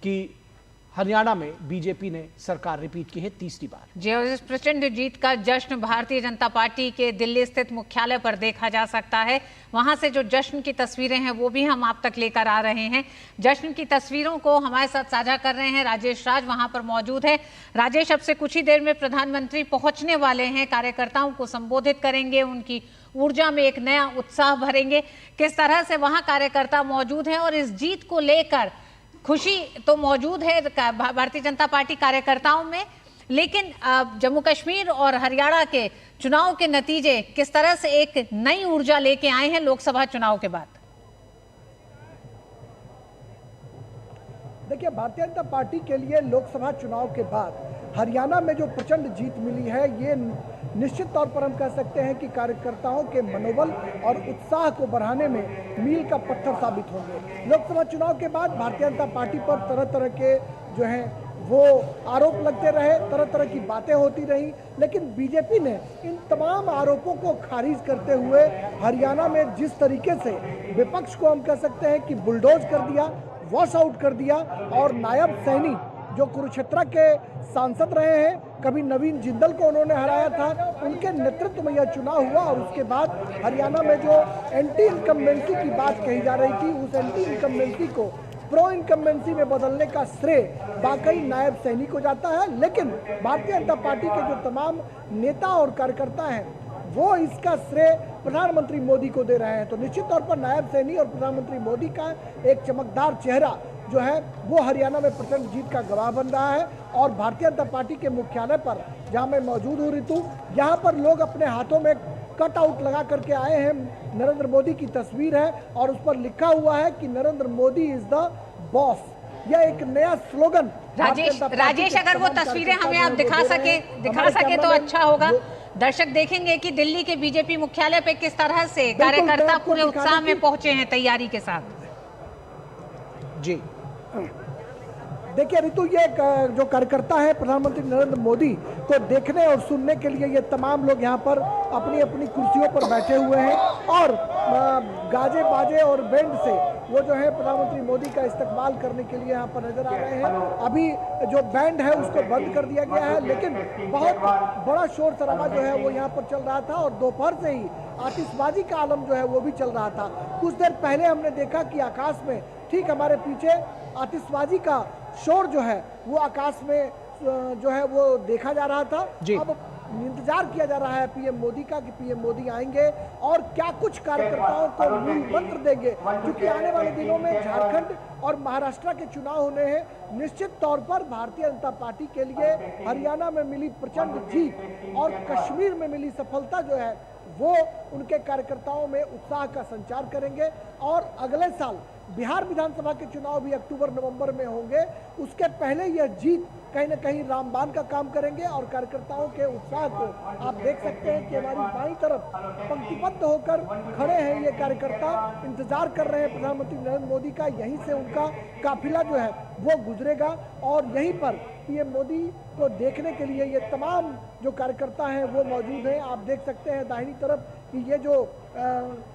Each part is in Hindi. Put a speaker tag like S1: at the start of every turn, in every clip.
S1: कि हरियाणा में बीजेपी ने सरकार रिपीट की है तीसरी बार।
S2: जी, और इस प्रचंड जीत का जश्न भारतीय जनता पार्टी के दिल्ली स्थित मुख्यालय पर देखा जा सकता है। वहां से जो जश्न की तस्वीरें हैं वो भी हम आप तक लेकर आ रहे हैं। जश्न की तस्वीरों को हमारे साथ साझा कर रहे हैं राजेश राज, वहां पर मौजूद है। राजेश, अब से कुछ ही देर में प्रधानमंत्री पहुंचने वाले हैं, कार्यकर्ताओं को संबोधित करेंगे, उनकी ऊर्जा में एक नया उत्साह भरेंगे। किस तरह से वहां कार्यकर्ता मौजूद हैं और इस जीत को लेकर खुशी तो मौजूद है भारतीय जनता पार्टी कार्यकर्ताओं में, लेकिन जम्मू कश्मीर और हरियाणा के चुनाव के नतीजे किस तरह से एक नई ऊर्जा लेके आए हैं लोकसभा चुनाव के बाद?
S3: देखिए, भारतीय जनता पार्टी के लिए लोकसभा चुनाव के बाद हरियाणा में जो प्रचंड जीत मिली है, ये निश्चित तौर पर हम कह सकते हैं कि कार्यकर्ताओं के मनोबल और उत्साह को बढ़ाने में मील का पत्थर साबित होंगे। लोकसभा चुनाव के बाद भारतीय जनता पार्टी पर तरह तरह के जो हैं वो आरोप लगते रहे, तरह तरह की बातें होती रही, लेकिन बीजेपी ने इन तमाम आरोपों को खारिज करते हुए हरियाणा में जिस तरीके से विपक्ष को हम कह सकते हैं कि बुलडोज कर दिया, वॉश आउट कर दिया, और नायब सैनी जो कुरुक्षेत्र के सांसद रहे हैं, कभी नवीन जिंदल को उन्होंने हराया था, उनके नेतृत्व में यह चुनाव हुआ। और उसके बाद हरियाणा में जो एंटी इनकम्बेंसी की बात कही जा रही थी, उस एंटी इनकम्बेंसी को प्रो इनकम्बेंसी में बदलने का श्रेय वाकई नायब सैनी को जाता है। लेकिन भारतीय जनता पार्टी के जो तमाम नेता और कार्यकर्ता हैं वो इसका श्रेय प्रधानमंत्री मोदी को दे रहे हैं। तो निश्चित तौर पर नायब सैनी और प्रधानमंत्री मोदी का एक चमकदार चेहरा जो है वो हरियाणा में प्रचंड जीत का गवाह बन रहा है। और भारतीय जनता पार्टी के मुख्यालय पर जहां मैं मौजूद हूँ ऋतु, यहाँ पर लोग अपने हाथों में कट आउट लगा करके आए हैं। नरेंद्र मोदी की तस्वीर है और उस पर लिखा हुआ है कि Narendra Modi is the boss. यह एक नया स्लोगन।
S2: राजेश, अगर वो तस्वीरें हमें आप दिखा सके तो अच्छा होगा। दर्शक देखेंगे कि दिल्ली के बीजेपी मुख्यालय पे किस तरह से कार्यकर्ता पूरे उत्साह में पहुंचे हैं तैयारी के साथ।
S1: जी
S3: देखिए ऋतु, ये जो कार्यकर्ता है प्रधानमंत्री नरेंद्र मोदी को देखने और सुनने के लिए ये तमाम लोग यहाँ पर अपनी अपनी कुर्सियों पर बैठे हुए हैं और गाजे बाजे और बैंड से वो जो है प्रधानमंत्री मोदी का इस्तकबाल करने के लिए यहाँ पर नजर आ रहे हैं। अभी जो बैंड है उसको बंद कर दिया गया है, लेकिन बहुत बड़ा शोर शराबा जो है वो यहाँ पर चल रहा था और दोपहर से ही आतिशबाजी का आलम जो है वो भी चल रहा था। कुछ देर पहले हमने देखा कि आकाश में ठीक हमारे पीछे आतिशबाजी का शोर जो है वो आकाश में जो है वो देखा जा रहा था। अब इंतजार किया जा रहा है पीएम मोदी का कि पीएम मोदी आएंगे और क्या कुछ कार्यकर्ताओं को मूल मंत्र देंगे, क्योंकि आने वाले दिनों में झारखंड और महाराष्ट्र के चुनाव होने हैं। निश्चित तौर पर भारतीय जनता पार्टी के लिए हरियाणा में मिली प्रचंड जीत और कश्मीर में मिली सफलता जो है वो उनके कार्यकर्ताओं में उत्साह का संचार करेंगे। और अगले साल बिहार विधानसभा के चुनाव भी अक्टूबर नवंबर में होंगे, उसके पहले यह जीत कहीं ना कहीं रामबाण का काम करेंगे। और कार्यकर्ताओं के उत्साह को आप देख सकते हैं कि हमारी बाईं तरफ पंक्तिबद्ध होकर खड़े हैं ये कार्यकर्ता, इंतजार कर रहे हैं प्रधानमंत्री नरेंद्र मोदी का। यहीं से उनका काफिला जो है वो गुजरेगा और यहीं पर पीएम मोदी को देखने के लिए ये तमाम जो कार्यकर्ता हैं वो मौजूद हैं। आप देख सकते हैं दाहिनी तरफ कि ये जो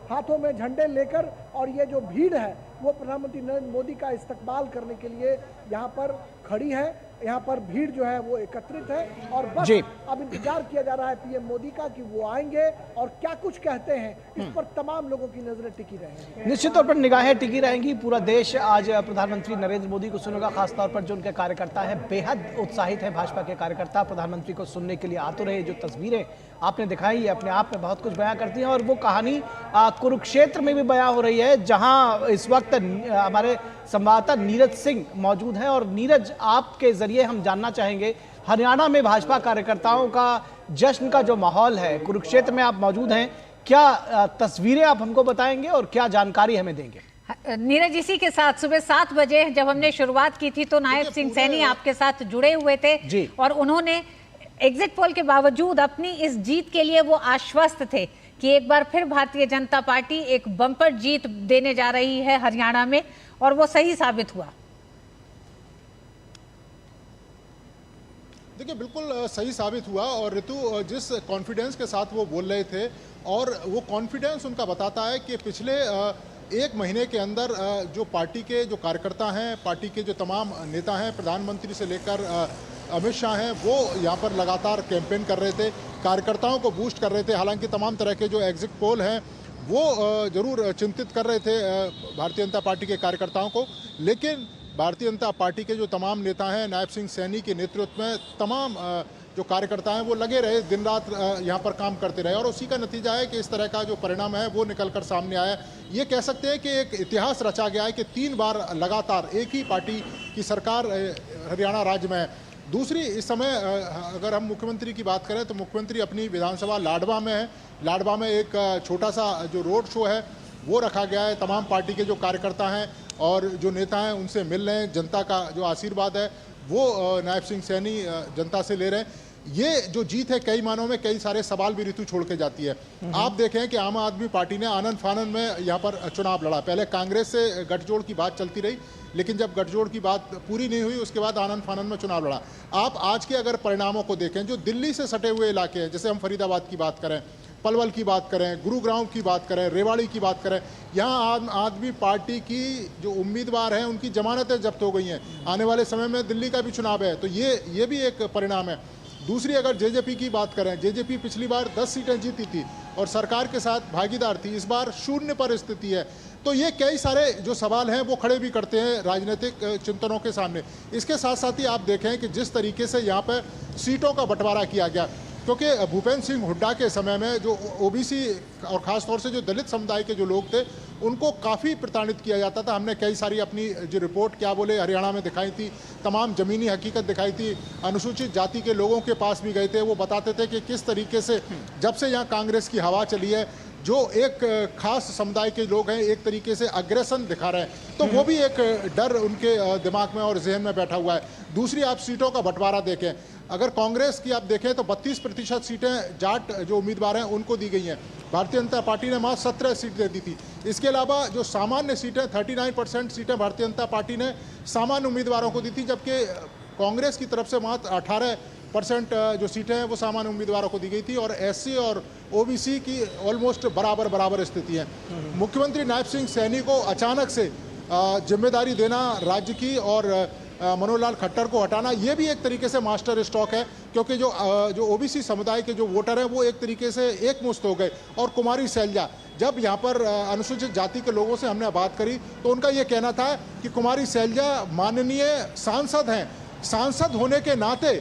S3: हाथों में झंडे लेकर और ये जो भीड़ है वो प्रधानमंत्री नरेंद्र मोदी का इस्तकबाल करने के लिए यहाँ पर खड़ी है। यहाँ पर भीड़ जो है वो एकत्रित है और बस अब इंतजार किया जा रहा है पीएम मोदी का कि वो आएंगे और क्या कुछ कहते हैं, इस पर तमाम लोगों की नजरें टिकी रहेंगी।
S1: निश्चित तौर पर निगाहें टिकी रहेंगी। पूरा देश आज प्रधानमंत्री नरेंद्र मोदी को सुनेगा, खासतौर पर जो उनके कार्यकर्ता हैं बेहद उत्साहित है। भाजपा के कार्यकर्ता प्रधानमंत्री को सुनने के लिए आतुर रहे। जो तस्वीरें आपने दिखाई ये अपने आप में बहुत कुछ बयां करती हैं और वो कहानी कुरुक्षेत्र में भी बयां हो रही है, जहां इस वक्त हमारे संवाददाता नीरज सिंह मौजूद हैं। और नीरज, आपके जरिए हम जानना चाहेंगे हरियाणा में भाजपा कार्यकर्ताओं का जश्न का जो माहौल है, कुरुक्षेत्र में आप मौजूद हैं, क्या तस्वीरें आप हमको बताएंगे और क्या जानकारी हमें देंगे?
S2: नीरज, इसी के साथ सुबह 7 बजे जब हमने शुरुआत की थी तो नायब सिंह सैनी आपके साथ जुड़े हुए थे और उन्होंने एग्जिट पोल के बावजूद अपनी इस जीत के लिए वो आश्वस्त थे कि एक बार फिर भारतीय जनता पार्टी एक बम्पर जीत देने जा रही है हरियाणा में, और वो सही साबित हुआ।
S4: देखिए, बिल्कुल सही साबित हुआ। और ऋतु, जिस कॉन्फिडेंस के साथ वो बोल रहे थे और वो कॉन्फिडेंस उनका बताता है कि पिछले एक महीने के अंदर जो पार्टी के जो कार्यकर्ता हैं, पार्टी के जो तमाम नेता हैं, प्रधानमंत्री से लेकर अमित शाह हैं, वो यहाँ पर लगातार कैंपेन कर रहे थे, कार्यकर्ताओं को बूस्ट कर रहे थे। हालांकि तमाम तरह के जो एग्जिट पोल हैं वो जरूर चिंतित कर रहे थे भारतीय जनता पार्टी के कार्यकर्ताओं को, लेकिन भारतीय जनता पार्टी के जो तमाम नेता हैं, नायब सिंह सैनी के नेतृत्व में तमाम जो कार्यकर्ता हैं वो लगे रहे, दिन रात यहाँ पर काम करते रहे, और उसी का नतीजा है कि इस तरह का जो परिणाम है वो निकल कर सामने आया। ये कह सकते हैं कि एक इतिहास रचा गया है कि 3 बार लगातार एक ही पार्टी की सरकार हरियाणा राज्य में है। दूसरी, इस समय अगर हम मुख्यमंत्री की बात करें तो मुख्यमंत्री अपनी विधानसभा लाडवा में है। लाडवा में एक छोटा सा जो रोड शो है वो रखा गया है। तमाम पार्टी के जो कार्यकर्ता हैं और जो नेता हैं उनसे मिल रहे हैं, जनता का जो आशीर्वाद है वो नायब सिंह सैनी जनता से ले रहे हैं। ये जो जीत है कई मानों में कई सारे सवाल भी ऋतु छोड़ के जाती है। आप देखें कि आम आदमी पार्टी ने आनंद फानन में यहाँ पर चुनाव लड़ा। पहले कांग्रेस से गठजोड़ की बात चलती रही, लेकिन जब गठजोड़ की बात पूरी नहीं हुई उसके बाद आनंद फानन में चुनाव लड़ा। आप आज के अगर परिणामों को देखें, जो दिल्ली से सटे हुए इलाके हैं, जैसे हम फरीदाबाद की बात करें, पलवल की बात करें, गुरुग्राम की बात करें, रेवाड़ी की बात करें, यहाँ आम आदमी पार्टी की जो उम्मीदवार हैं उनकी जमानतें जब्त हो गई हैं। आने वाले समय में दिल्ली का भी चुनाव है, तो ये भी एक परिणाम है। दूसरी, अगर जेजेपी की बात करें, जेजेपी पिछली बार 10 सीटें जीती थी और सरकार के साथ भागीदार थी, इस बार 0 पर स्थिति है। तो ये कई सारे जो सवाल हैं वो खड़े भी करते हैं राजनीतिक चिंतनों के सामने। इसके साथ साथ ही आप देखें कि जिस तरीके से यहाँ पर सीटों का बंटवारा किया गया, क्योंकि भूपेंद्र सिंह हुड्डा के समय में जो ओबीसी और ख़ासतौर से जो दलित समुदाय के जो लोग थे उनको काफ़ी प्रताड़ित किया जाता था। हमने कई सारी अपनी जो रिपोर्ट क्या बोले हरियाणा में दिखाई थी, तमाम ज़मीनी हकीकत दिखाई थी। अनुसूचित जाति के लोगों के पास भी गए थे, वो बताते थे कि किस तरीके से जब से यहाँ कांग्रेस की हवा चली है, जो एक खास समुदाय के लोग हैं एक तरीके से अग्रेसन दिखा रहे हैं, तो वो भी एक डर उनके दिमाग में और जहन में बैठा हुआ है। दूसरी, आप सीटों का बंटवारा देखें, अगर कांग्रेस की आप देखें तो 32% सीटें जाट जो उम्मीदवार हैं उनको दी गई हैं। भारतीय जनता पार्टी ने मात्र 17 सीटें दी थी। इसके अलावा जो सामान्य सीटें 39% सीटें भारतीय जनता पार्टी ने सामान्य उम्मीदवारों को दी थी, जबकि कांग्रेस की तरफ से मात्र 18% जो सीटें हैं वो सामान्य उम्मीदवारों को दी गई थी, और एससी और ओबीसी की ऑलमोस्ट बराबर स्थिति है। मुख्यमंत्री नायब सिंह सैनी को अचानक से जिम्मेदारी देना राज्य की और मनोहर लाल खट्टर को हटाना, ये भी एक तरीके से मास्टर स्ट्रोक है, क्योंकि जो ओबीसी समुदाय के जो वोटर हैं वो एक तरीके से एकमुश्त हो गए। और कुमारी सैलजा, जब यहाँ पर अनुसूचित जाति के लोगों से हमने बात करी तो उनका ये कहना था कि कुमारी सैलजा माननीय सांसद हैं, सांसद होने के नाते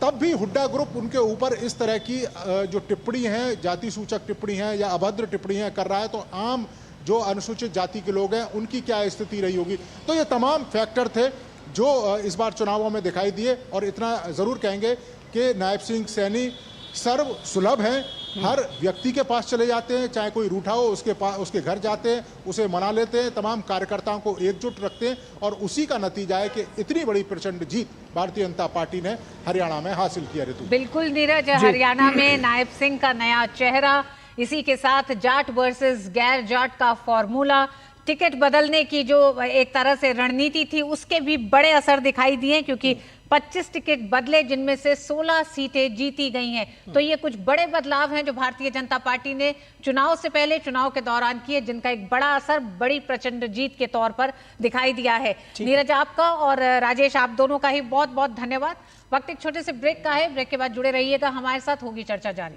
S4: तब भी हुड्डा ग्रुप उनके ऊपर इस तरह की जो टिप्पणी है, जाति सूचक टिप्पणी है या अभद्र टिप्पणी है कर रहा है, तो आम जो अनुसूचित जाति के लोग हैं उनकी क्या स्थिति रही होगी। तो ये तमाम फैक्टर थे जो इस बार चुनावों में दिखाई दिए, और इतना ज़रूर कहेंगे कि नायब सिंह सैनी सर्व सुलभ हैं। हर व्यक्ति के पास चले जाते हैं, चाहे कोई रूठा हो उसके घर जाते हैं, उसे मना लेते हैं, तमाम कार्यकर्ताओं को एकजुट रखते हैं, और उसी का नतीजा है कि इतनी बड़ी प्रचंड जीत भारतीय जनता पार्टी ने हरियाणा में हासिल किया। ऋतु,
S2: बिल्कुल नीरज, हरियाणा में नायब सिंह का नया चेहरा, इसी के साथ जाट वर्सेस गैर जाट का फॉर्मूला, टिकट बदलने की जो एक तरह से रणनीति थी उसके भी बड़े असर दिखाई दिए, क्योंकि 25 टिकट बदले जिनमें से 16 सीटें जीती गई हैं। तो ये कुछ बड़े बदलाव हैं जो भारतीय जनता पार्टी ने चुनाव से पहले चुनाव के दौरान किए, जिनका एक बड़ा असर बड़ी प्रचंड जीत के तौर पर दिखाई दिया है। नीरज, आपका और राजेश, आप दोनों का ही बहुत बहुत धन्यवाद। वक्त एक छोटे से ब्रेक का है, ब्रेक के बाद जुड़े रहिएगा हमारे साथ, होगी चर्चा जारी।